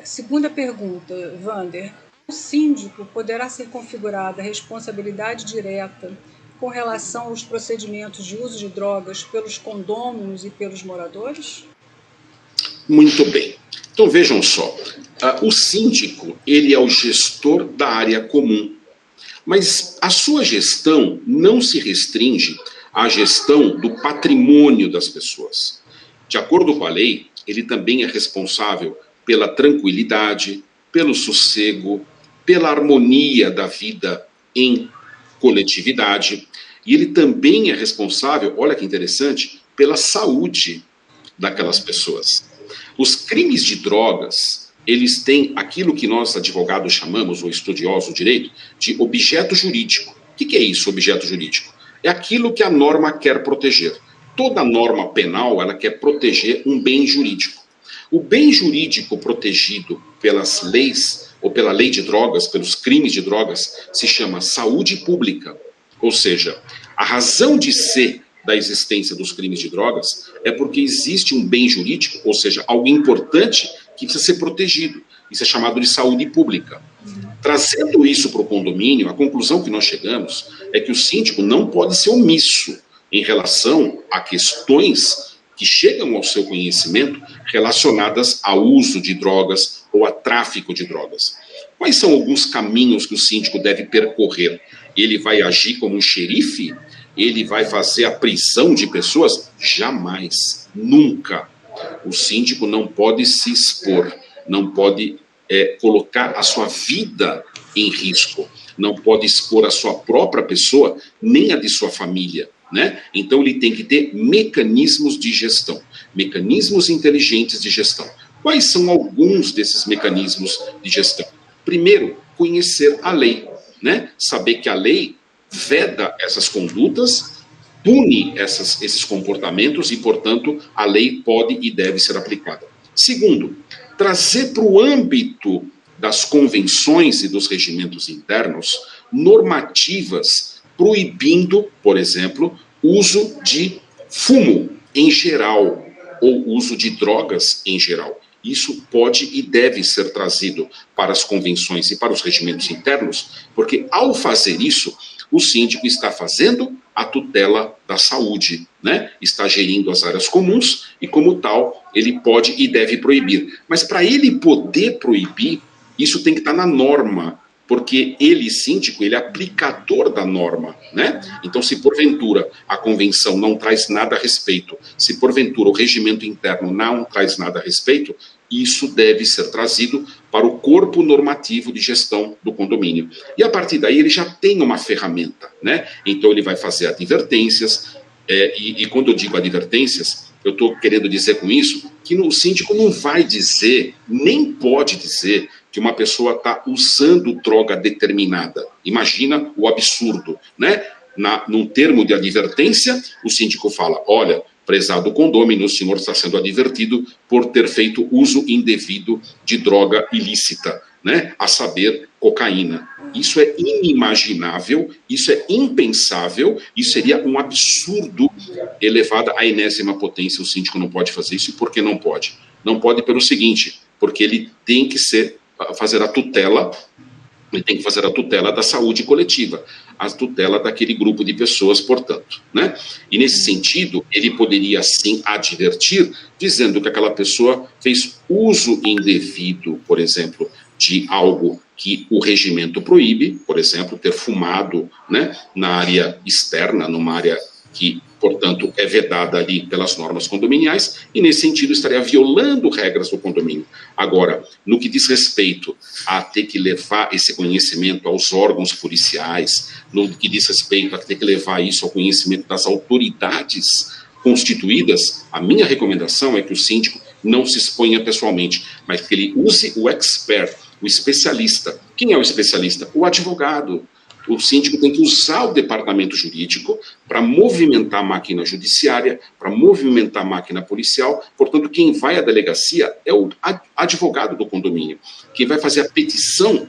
Segunda pergunta, Wander. O síndico poderá ser configurada a responsabilidade direta com relação aos procedimentos de uso de drogas pelos condôminos e pelos moradores? Muito bem. Então vejam só, o síndico, ele é o gestor da área comum, mas a sua gestão não se restringe à gestão do patrimônio das pessoas. De acordo com a lei, ele também é responsável pela tranquilidade, pelo sossego, pela harmonia da vida em coletividade, e ele também é responsável, olha que interessante, pela saúde daquelas pessoas. Os crimes de drogas, eles têm aquilo que nós advogados chamamos, ou estudiosos do direito, de objeto jurídico. O que é isso, objeto jurídico? É aquilo que a norma quer proteger. Toda norma penal, ela quer proteger um bem jurídico. O bem jurídico protegido pelas leis, ou pela lei de drogas, pelos crimes de drogas, se chama saúde pública. Ou seja, a razão de ser da existência dos crimes de drogas é porque existe um bem jurídico, ou seja, algo importante que precisa ser protegido. Isso é chamado de saúde pública. Trazendo isso para o condomínio, a conclusão que nós chegamos é que o síndico não pode ser omisso em relação a questões que chegam ao seu conhecimento relacionadas ao uso de drogas ou a tráfico de drogas. Quais são alguns caminhos que o síndico deve percorrer? Ele vai agir como um xerife? Ele vai fazer a prisão de pessoas? Jamais, nunca. O síndico não pode se expor, não pode colocar a sua vida em risco, não pode expor a sua própria pessoa, nem a de sua família, né? Então ele tem que ter mecanismos de gestão, mecanismos inteligentes de gestão. Quais são alguns desses mecanismos de gestão? Primeiro, conhecer a lei, né? Saber que a lei veda essas condutas, pune esses comportamentos e, portanto, a lei pode e deve ser aplicada. Segundo, trazer para o âmbito das convenções e dos regimentos internos normativas proibindo, por exemplo, uso de fumo em geral ou uso de drogas em geral. Isso pode e deve ser trazido para as convenções e para os regimentos internos, porque ao fazer isso, o síndico está fazendo a tutela da saúde, né? Está gerindo as áreas comuns e, como tal, ele pode e deve proibir. Mas para ele poder proibir, isso tem que estar na norma, porque ele, síndico, ele é aplicador da norma, né? Então, se porventura a convenção não traz nada a respeito, se porventura o regimento interno não traz nada a respeito, isso deve ser trazido para o corpo normativo de gestão do condomínio. E a partir daí ele já tem uma ferramenta, né? Então ele vai fazer advertências, e quando eu digo advertências, eu estou querendo dizer com isso que o síndico não vai dizer, nem pode dizer, que uma pessoa está usando droga determinada. Imagina o absurdo, né? Num termo de advertência, o síndico fala, olha, prezado condômino, o senhor está sendo advertido por ter feito uso indevido de droga ilícita, né? A saber, cocaína. Isso é inimaginável, isso é impensável, isso seria um absurdo elevado à enésima potência. O síndico não pode fazer isso. E por que não pode? Não pode pelo seguinte, porque ele tem que fazer a tutela, ele tem que fazer a tutela da saúde coletiva, a tutela daquele grupo de pessoas, portanto, né? E nesse sentido, ele poderia sim advertir, dizendo que aquela pessoa fez uso indevido, por exemplo, de algo que o regimento proíbe, por exemplo, ter fumado, né, na área externa, numa área que, portanto, é vedada ali pelas normas condominiais, e nesse sentido estaria violando regras do condomínio. Agora, no que diz respeito a ter que levar esse conhecimento aos órgãos policiais, no que diz respeito a ter que levar isso ao conhecimento das autoridades constituídas, a minha recomendação é que o síndico não se exponha pessoalmente, mas que ele use o expert, o especialista. Quem é o especialista? O advogado. O síndico tem que usar o departamento jurídico para movimentar a máquina judiciária, para movimentar a máquina policial. Portanto, quem vai à delegacia é o advogado do condomínio. Quem vai fazer a petição,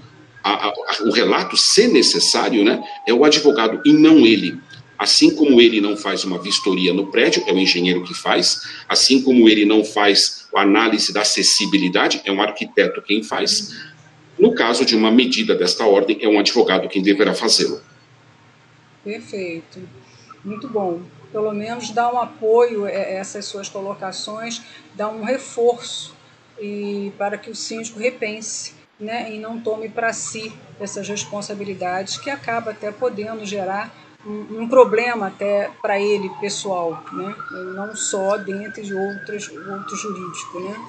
o relato, se necessário, né, é o advogado e não ele. Assim como ele não faz uma vistoria no prédio, é o engenheiro que faz, assim como ele não faz a análise da acessibilidade, é um arquiteto quem faz. No caso de uma medida desta ordem, é um advogado quem deverá fazê-lo. Perfeito. Muito bom. Pelo menos dá um apoio a essas suas colocações, dá um reforço para que o síndico repense, né, e não tome para si essas responsabilidades, que acaba até podendo gerar um problema até para ele pessoal, né, não só dentro de outros jurídicos, né.